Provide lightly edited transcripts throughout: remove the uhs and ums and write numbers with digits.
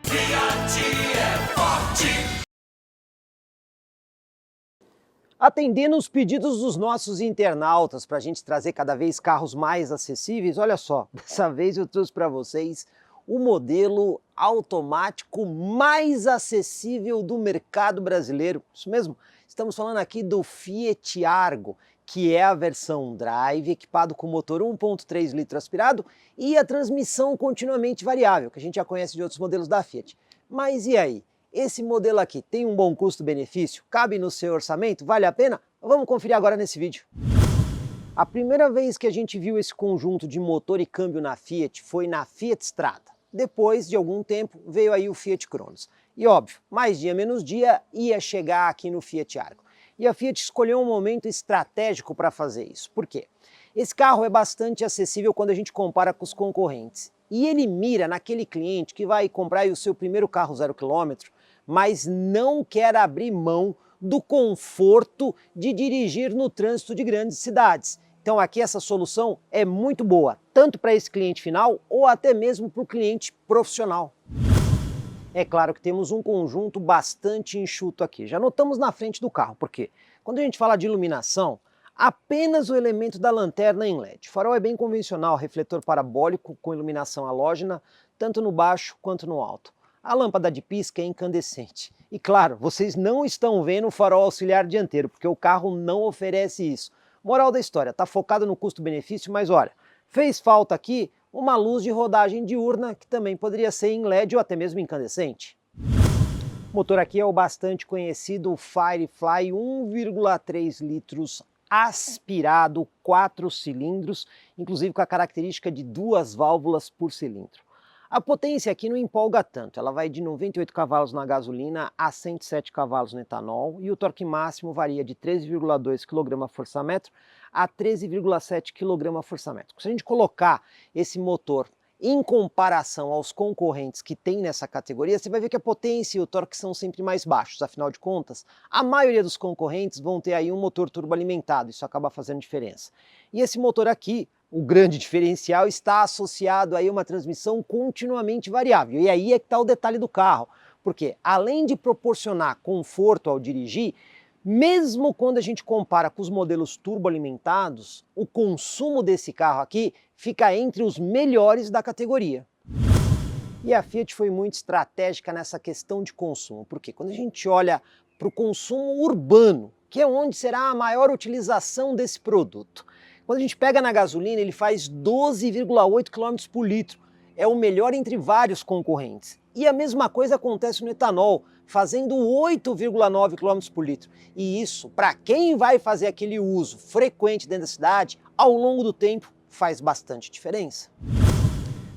Fiat é forte! Atendendo os pedidos dos nossos internautas para a gente trazer cada vez carros mais acessíveis, olha só, dessa vez eu trouxe para vocês o modelo automático mais acessível do mercado brasileiro. Isso mesmo, estamos falando aqui do Fiat Argo, que é a versão Drive, equipado com motor 1.3 litro aspirado e a transmissão continuamente variável, que a gente já conhece de outros modelos da Fiat. Mas e aí? Esse modelo aqui tem um bom custo-benefício? Cabe no seu orçamento? Vale a pena? Vamos conferir agora nesse vídeo. A primeira vez que a gente viu esse conjunto de motor e câmbio na Fiat foi na Fiat Strada. Depois de algum tempo veio aí o Fiat Cronos. E óbvio, mais dia menos dia ia chegar aqui no Fiat Argo. E a Fiat escolheu um momento estratégico para fazer isso. Por quê? Esse carro é bastante acessível quando a gente compara com os concorrentes. E ele mira naquele cliente que vai comprar aí o seu primeiro carro 0 km, mas não quer abrir mão do conforto de dirigir no trânsito de grandes cidades. Então aqui essa solução é muito boa, tanto para esse cliente final ou até mesmo para o cliente profissional. É claro que temos um conjunto bastante enxuto aqui. Já notamos na frente do carro, porque quando a gente fala de iluminação, apenas o elemento da lanterna em LED. O farol é bem convencional, refletor parabólico com iluminação halógena, tanto no baixo quanto no alto. A lâmpada de pisca é incandescente. E claro, vocês não estão vendo o farol auxiliar dianteiro, porque o carro não oferece isso. Moral da história, está focado no custo-benefício, mas olha, fez falta aqui uma luz de rodagem diurna, que também poderia ser em LED ou até mesmo incandescente. O motor aqui é o bastante conhecido Firefly 1,3 litros aspirado, 4 cilindros, inclusive com a característica de 2 válvulas por cilindro. A potência aqui não empolga tanto, ela vai de 98 cavalos na gasolina a 107 cavalos no etanol e o torque máximo varia de 13,2 kgfm a 13,7 kgfm. Se a gente colocar esse motor em comparação aos concorrentes que tem nessa categoria, você vai ver que a potência e o torque são sempre mais baixos. Afinal de contas, a maioria dos concorrentes vão ter aí um motor turboalimentado, isso acaba fazendo diferença. E esse motor aqui, o grande diferencial, está associado aí a uma transmissão continuamente variável. E aí é que está o detalhe do carro, porque além de proporcionar conforto ao dirigir, mesmo quando a gente compara com os modelos turboalimentados, o consumo desse carro aqui fica entre os melhores da categoria. E a Fiat foi muito estratégica nessa questão de consumo, porque quando a gente olha para o consumo urbano, que é onde será a maior utilização desse produto, quando a gente pega na gasolina, ele faz 12,8 km por litro, é o melhor entre vários concorrentes. E a mesma coisa acontece no etanol, fazendo 8,9 km por litro. E isso, para quem vai fazer aquele uso frequente dentro da cidade, ao longo do tempo, faz bastante diferença.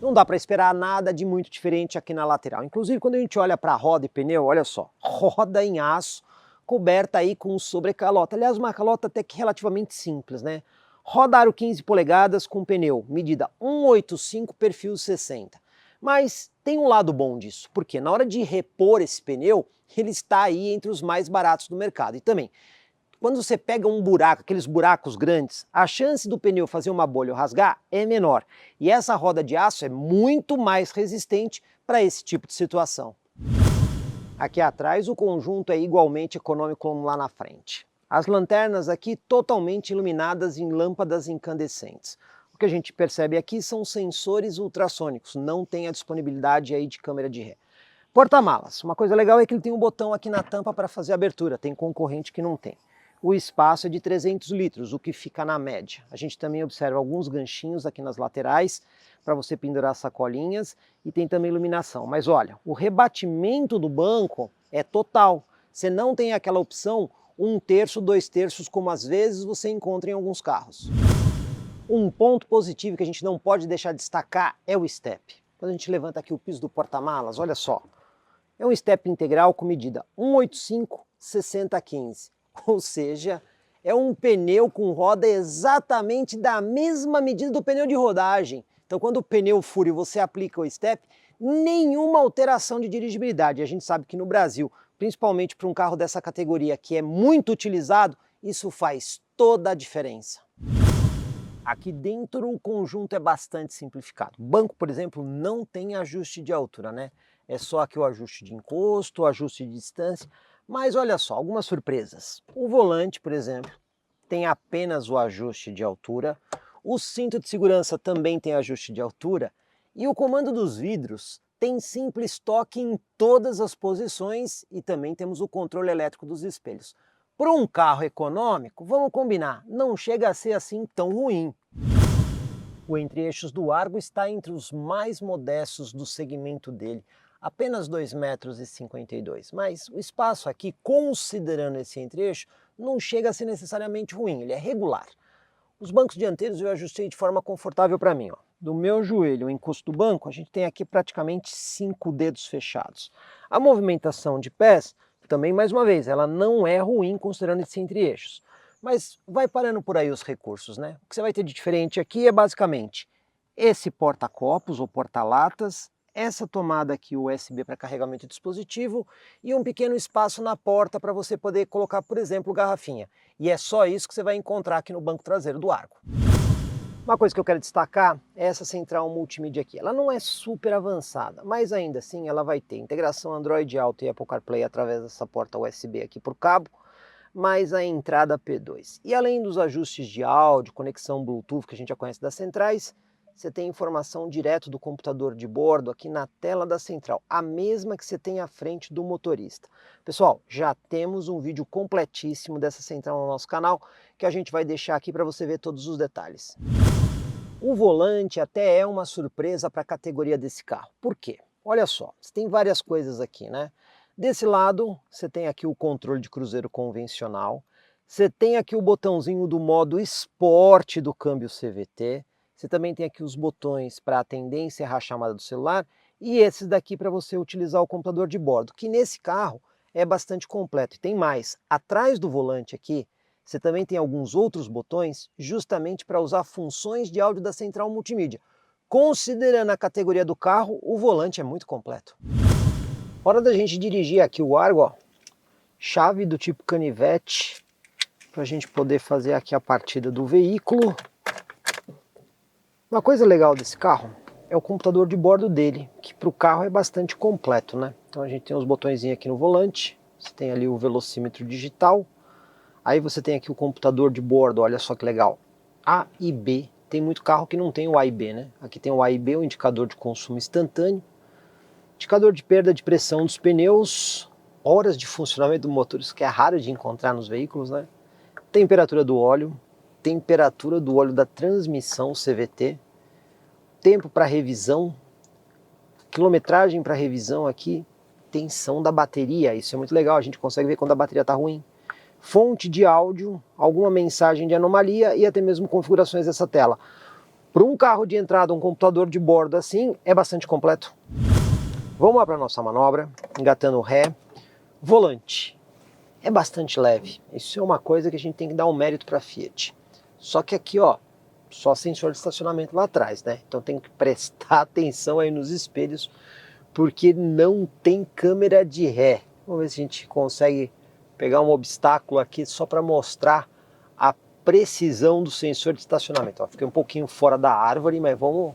Não dá para esperar nada de muito diferente aqui na lateral. Inclusive, quando a gente olha para roda e pneu, olha só, roda em aço, coberta aí com sobrecalota. Aliás, uma calota até que relativamente simples, né? Roda aro 15 polegadas com pneu, medida 185 perfil 60. Mas tem um lado bom disso, porque na hora de repor esse pneu, ele está aí entre os mais baratos do mercado. E também, quando você pega um buraco, aqueles buracos grandes, a chance do pneu fazer uma bolha ou rasgar é menor. E essa roda de aço é muito mais resistente para esse tipo de situação. Aqui atrás o conjunto é igualmente econômico como lá na frente. As lanternas aqui totalmente iluminadas em lâmpadas incandescentes. O que a gente percebe aqui são sensores ultrassônicos, não tem a disponibilidade aí de câmera de ré. Porta-malas, uma coisa legal é que ele tem um botão aqui na tampa para fazer a abertura, tem concorrente que não tem. O espaço é de 300 litros, o que fica na média. A gente também observa alguns ganchinhos aqui nas laterais para você pendurar sacolinhas e tem também iluminação. Mas olha, o rebatimento do banco é total. Você não tem aquela opção 1/3, 2/3, como às vezes você encontra em alguns carros. Um ponto positivo que a gente não pode deixar de destacar é o step. Quando a gente levanta aqui o piso do porta-malas, olha só, é um step integral com medida 185/60/15, ou seja, é um pneu com roda exatamente da mesma medida do pneu de rodagem. Então quando o pneu fura e você aplica o step, nenhuma alteração de dirigibilidade. A gente sabe que no Brasil, principalmente para um carro dessa categoria que é muito utilizado, isso faz toda a diferença. Aqui dentro o conjunto é bastante simplificado. O banco, por exemplo, não tem ajuste de altura, né? é só aqui o ajuste de encosto, o ajuste de distância, mas olha só, algumas surpresas. O volante, por exemplo, tem apenas o ajuste de altura, o cinto de segurança também tem ajuste de altura e o comando dos vidros tem simples toque em todas as posições e também temos o controle elétrico dos espelhos. Para um carro econômico, vamos combinar, não chega a ser assim tão ruim. O entre-eixos do Argo está entre os mais modestos do segmento dele, apenas 2,52 metros, mas o espaço aqui, considerando esse entre-eixo, não chega a ser necessariamente ruim, ele é regular. Os bancos dianteiros eu ajustei de forma confortável para mim. Ó. Do meu joelho, o encosto do banco, a gente tem aqui praticamente 5 dedos fechados. A movimentação de pés, também mais uma vez, ela não é ruim considerando esse entre-eixos. Mas vai parando por aí os recursos, né? O que você vai ter de diferente aqui é basicamente esse porta-copos ou porta-latas, essa tomada aqui USB para carregamento de dispositivo e um pequeno espaço na porta para você poder colocar, por exemplo, garrafinha. E é só isso que você vai encontrar aqui no banco traseiro do Argo. Uma coisa que eu quero destacar é essa central multimídia aqui. Ela não é super avançada, mas ainda assim ela vai ter integração Android Auto e Apple CarPlay através dessa porta USB aqui por cabo, mais a entrada P2. E além dos ajustes de áudio, conexão Bluetooth que a gente já conhece das centrais, você tem informação direto do computador de bordo aqui na tela da central, a mesma que você tem à frente do motorista. Pessoal, já temos um vídeo completíssimo dessa central no nosso canal, que a gente vai deixar aqui para você ver todos os detalhes. O volante até é uma surpresa para a categoria desse carro. Por quê? Olha só, você tem várias coisas aqui, né? Desse lado, você tem aqui o controle de cruzeiro convencional, você tem aqui o botãozinho do modo esporte do câmbio CVT, você também tem aqui os botões para atender e encerrar a chamada do celular e esses daqui para você utilizar o computador de bordo, que nesse carro é bastante completo. E tem mais, atrás do volante aqui, você também tem alguns outros botões justamente para usar funções de áudio da central multimídia. Considerando a categoria do carro, o volante é muito completo. Hora da gente dirigir aqui o Argo, ó. Chave do tipo canivete, para a gente poder fazer aqui a partida do veículo. Uma coisa legal desse carro é o computador de bordo dele, que para o carro é bastante completo, né? Então a gente tem os botõezinhos aqui no volante, você tem ali o velocímetro digital, aí você tem aqui o computador de bordo, olha só que legal, A e B. Tem muito carro que não tem o A e B, né? Aqui tem o A e B, o indicador de consumo instantâneo, indicador de perda de pressão dos pneus, horas de funcionamento do motor, isso que é raro de encontrar nos veículos, né? Temperatura do óleo da transmissão CVT, tempo para revisão, quilometragem para revisão aqui, tensão da bateria, isso é muito legal, a gente consegue ver quando a bateria está ruim, fonte de áudio, alguma mensagem de anomalia e até mesmo configurações dessa tela. Para um carro de entrada, um computador de bordo assim, é bastante completo. Vamos lá para a nossa manobra, engatando o ré, volante. É bastante leve, isso é uma coisa que a gente tem que dar um mérito para a Fiat. Só que aqui, ó, só sensor de estacionamento lá atrás, né? Então tem que prestar atenção aí nos espelhos, porque não tem câmera de ré. Vamos ver se a gente consegue pegar um obstáculo aqui só para mostrar a precisão do sensor de estacionamento. Ó, fiquei um pouquinho fora da árvore, mas vamos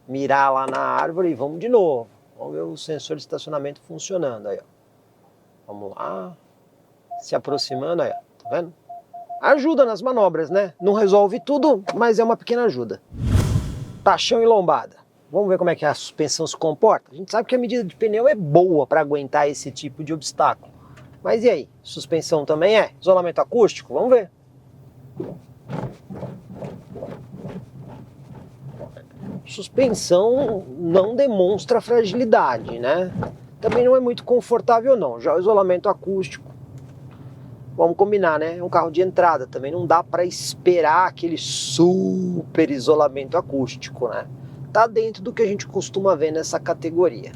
mirar lá na árvore e vamos de novo. Vamos ver o sensor de estacionamento funcionando aí, ó. Vamos lá. Se aproximando aí, ó. Tá vendo? Ajuda nas manobras, né? Não resolve tudo, mas é uma pequena ajuda. Tachão e lombada. Vamos ver como é que a suspensão se comporta? A gente sabe que a medida de pneu é boa para aguentar esse tipo de obstáculo. Mas e aí? Suspensão também é? Isolamento acústico? Vamos ver. Suspensão não demonstra fragilidade, né? Também não é muito confortável não. Já o isolamento acústico, vamos combinar, né? É um carro de entrada, também não dá para esperar aquele super isolamento acústico, né? Tá dentro do que a gente costuma ver nessa categoria.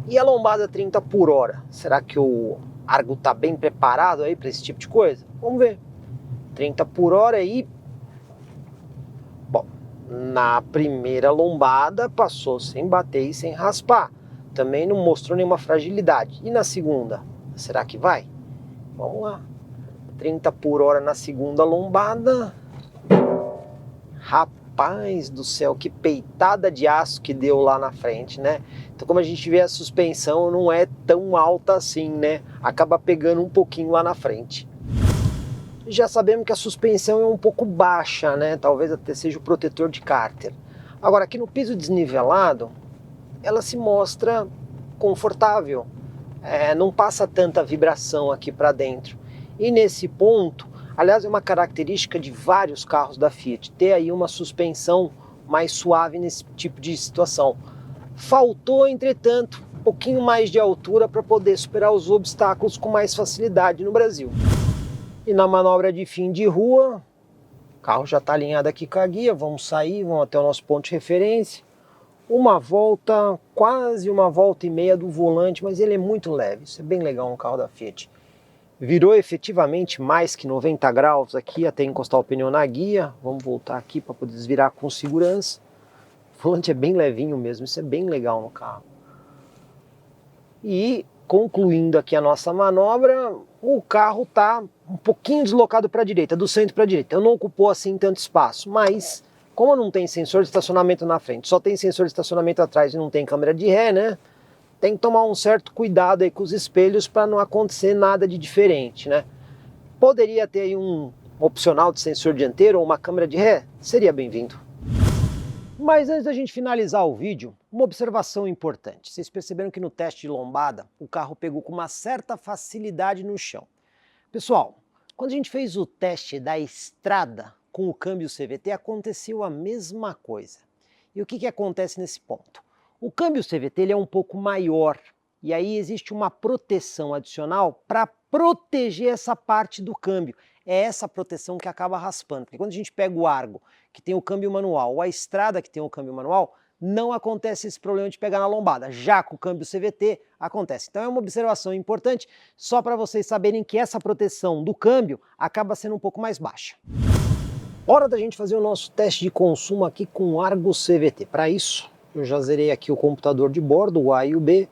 E a lombada 30 por hora? Será que o Argo tá bem preparado aí para esse tipo de coisa? Vamos ver. 30 por hora aí. Bom, na primeira lombada passou sem bater e sem raspar. Também não mostrou nenhuma fragilidade. E na segunda? Será que vai? Vamos lá. 30 por hora na segunda lombada. Rapaz. Rapaz do céu, que peitada de aço que deu lá na frente, né? Então, como a gente vê, a suspensão não é tão alta assim, né? Acaba pegando um pouquinho lá na frente. Já sabemos que a suspensão é um pouco baixa, né? Talvez até seja o protetor de cárter. Agora, aqui no piso desnivelado, ela se mostra confortável. Não passa tanta vibração aqui para dentro. E nesse ponto, aliás, é uma característica de vários carros da Fiat, ter aí uma suspensão mais suave nesse tipo de situação. Faltou, entretanto, um pouquinho mais de altura para poder superar os obstáculos com mais facilidade no Brasil. E na manobra de fim de rua, o carro já está alinhado aqui com a guia, vamos sair, vamos até o nosso ponto de referência. Uma volta, quase uma volta e meia do volante, mas ele é muito leve, isso é bem legal no carro da Fiat. Virou efetivamente mais que 90 graus aqui até encostar o pneu na guia. Vamos voltar aqui para poder desvirar com segurança. O volante é bem levinho mesmo, isso é bem legal no carro. E concluindo aqui a nossa manobra, o carro está um pouquinho deslocado para a direita, do centro para a direita. Não ocupou assim tanto espaço, mas como não tem sensor de estacionamento na frente, só tem sensor de estacionamento atrás e não tem câmera de ré, né? Tem que tomar um certo cuidado aí com os espelhos para não acontecer nada de diferente, né? Poderia ter aí um opcional de sensor dianteiro ou uma câmera de ré, seria bem-vindo. Mas antes da gente finalizar o vídeo, uma observação importante. Vocês perceberam que no teste de lombada, o carro pegou com uma certa facilidade no chão. Pessoal, quando a gente fez o teste da estrada com o câmbio CVT, aconteceu a mesma coisa. E o que acontece nesse ponto? O câmbio CVT ele é um pouco maior, e aí existe uma proteção adicional para proteger essa parte do câmbio. É essa proteção que acaba raspando, porque quando a gente pega o Argo, que tem o câmbio manual, ou a Estrada, que tem o câmbio manual, não acontece esse problema de pegar na lombada. Já com o câmbio CVT, acontece. Então é uma observação importante, só para vocês saberem que essa proteção do câmbio acaba sendo um pouco mais baixa. Hora da gente fazer o nosso teste de consumo aqui com o Argo CVT. Para isso, eu já zerei aqui o computador de bordo, o A e o B,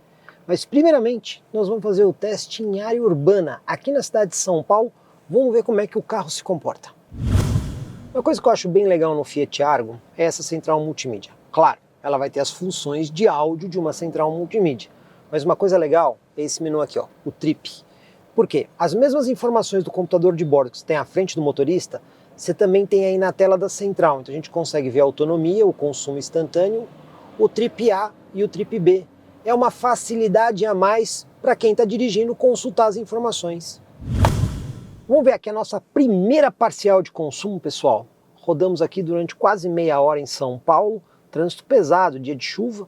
mas primeiramente nós vamos fazer o teste em área urbana, aqui na cidade de São Paulo. Vamos ver como é que o carro se comporta. Uma coisa que eu acho bem legal no Fiat Argo é essa central multimídia. Claro, ela vai ter as funções de áudio de uma central multimídia, mas uma coisa legal é esse menu aqui, ó, o Trip. Por quê? As mesmas informações do computador de bordo que você tem à frente do motorista, você também tem aí na tela da central. Então a gente consegue ver a autonomia, o consumo instantâneo, o Trip A e o Trip B. É uma facilidade a mais para quem está dirigindo consultar as informações. Vamos ver aqui a nossa primeira parcial de consumo, pessoal. Rodamos aqui durante quase meia hora em São Paulo, trânsito pesado, dia de chuva.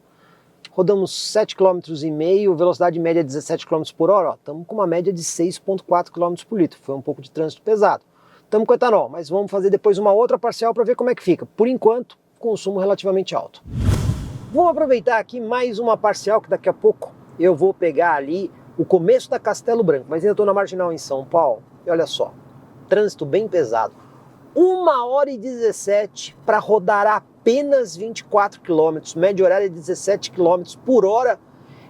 Rodamos 7,5 km, velocidade média 17 km por hora. Estamos com uma média de 6,4 km por litro. Foi um pouco de trânsito pesado. Estamos com etanol, mas vamos fazer depois uma outra parcial para ver como é que fica. Por enquanto, consumo relativamente alto. Vou aproveitar aqui mais uma parcial, que daqui a pouco eu vou pegar ali o começo da Castelo Branco, mas ainda estou na Marginal em São Paulo. E olha só, trânsito bem pesado. 1h17 para rodar apenas 24 km, média horária de 17 km por hora,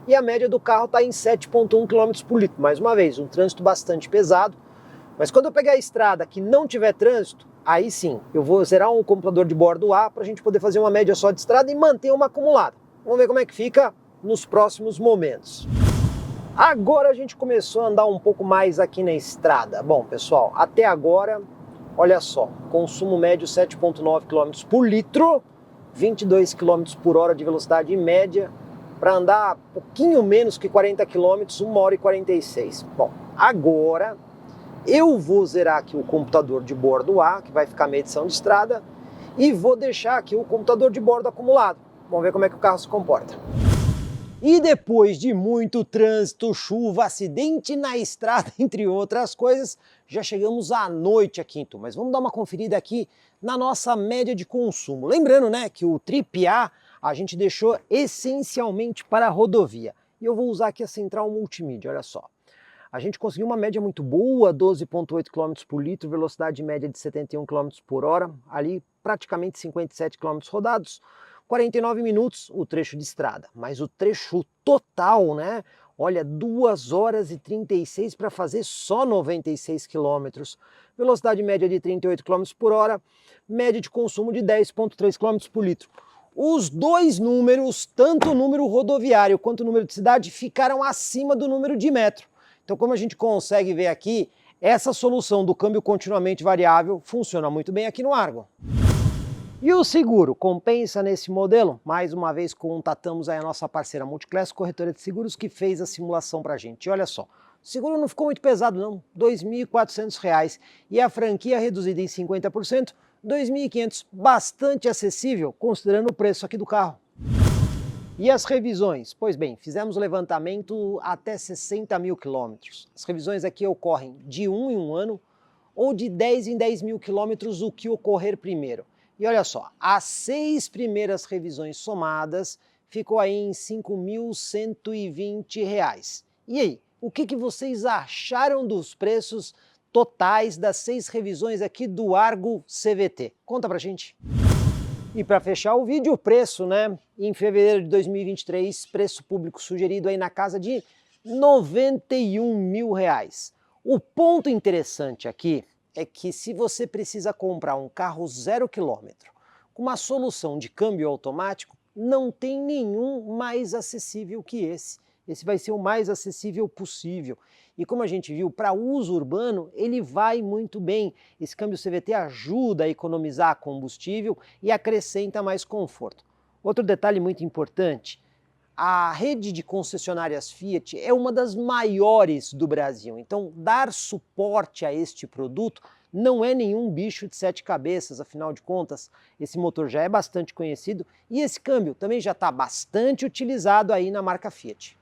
e a média do carro está em 7,1 km por litro. Mais uma vez, um trânsito bastante pesado, mas quando eu pegar a estrada que não tiver trânsito, aí sim, eu vou zerar um computador de bordo A para a gente poder fazer uma média só de estrada e manter uma acumulada. Vamos ver como é que fica nos próximos momentos. Agora a gente começou a andar um pouco mais aqui na estrada. Bom, pessoal, até agora, olha só, consumo médio 7,9 km por litro, 22 km por hora de velocidade média, para andar um pouquinho menos que 40 km, 1h46. Bom, agora eu vou zerar aqui o computador de bordo A, que vai ficar minha edição de estrada, e vou deixar aqui o computador de bordo acumulado. Vamos ver como é que o carro se comporta. E depois de muito trânsito, chuva, acidente na estrada, entre outras coisas, já chegamos à noite aqui em Itu. Mas vamos dar uma conferida aqui na nossa média de consumo. Lembrando, né, que o Trip A gente deixou essencialmente para a rodovia. E eu vou usar aqui a central multimídia, olha só. A gente conseguiu uma média muito boa, 12,8 km por litro, velocidade média de 71 km por hora, ali praticamente 57 km rodados, 49 minutos o trecho de estrada. Mas o trecho total, né, Olha, 2 horas e 36 para fazer só 96 quilômetros. Velocidade média de 38 km por hora, média de consumo de 10,3 km por litro. Os dois números, tanto o número rodoviário quanto o número de cidade, ficaram acima do número de metro. Então, como a gente consegue ver aqui, essa solução do câmbio continuamente variável funciona muito bem aqui no Argo. E o seguro, compensa nesse modelo? Mais uma vez contatamos aí a nossa parceira Multiclass, corretora de seguros, que fez a simulação pra gente. E olha só, o seguro não ficou muito pesado não, R$ 2.400. E a franquia reduzida em 50%, R$ 2.500. Bastante acessível, considerando o preço aqui do carro. E as revisões? Pois bem, fizemos o levantamento até 60 mil quilômetros. As revisões aqui ocorrem de 1 em 1 ano ou de 10 em 10 mil quilômetros, o que ocorrer primeiro. E olha só, as 6 primeiras revisões somadas ficou aí em R$ 5.120. E aí, o que vocês acharam dos preços totais das 6 revisões aqui do Argo CVT? Conta pra gente. E para fechar o vídeo, o preço, né? Em fevereiro de 2023, preço público sugerido aí na casa de R$ 91 mil. O ponto interessante aqui é que se você precisa comprar um carro 0 km com uma solução de câmbio automático, não tem nenhum mais acessível que esse. Esse vai ser o mais acessível possível. E como a gente viu, para uso urbano, ele vai muito bem. Esse câmbio CVT ajuda a economizar combustível e acrescenta mais conforto. Outro detalhe muito importante, a rede de concessionárias Fiat é uma das maiores do Brasil, então dar suporte a este produto não é nenhum bicho de 7 cabeças, afinal de contas, esse motor já é bastante conhecido e esse câmbio também já está bastante utilizado aí na marca Fiat.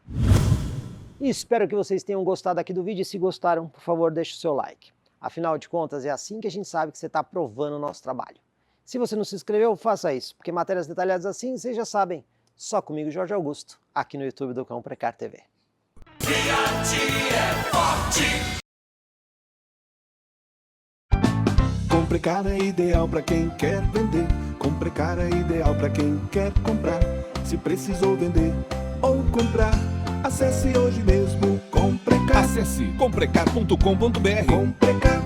E espero que vocês tenham gostado aqui do vídeo e se gostaram, por favor, deixe o seu like. Afinal de contas, é assim que a gente sabe que você está aprovando o nosso trabalho. Se você não se inscreveu, faça isso, porque matérias detalhadas assim, vocês já sabem. Só comigo, Jorge Augusto, aqui no YouTube do Cão Precar TV. Fiat é forte. Comprecar é ideal para quem quer vender. Comprecar é ideal para quem quer comprar. Se precisou vender ou comprar, acesse hoje mesmo Comprecar. Acesse comprecar.com.br. Comprecar.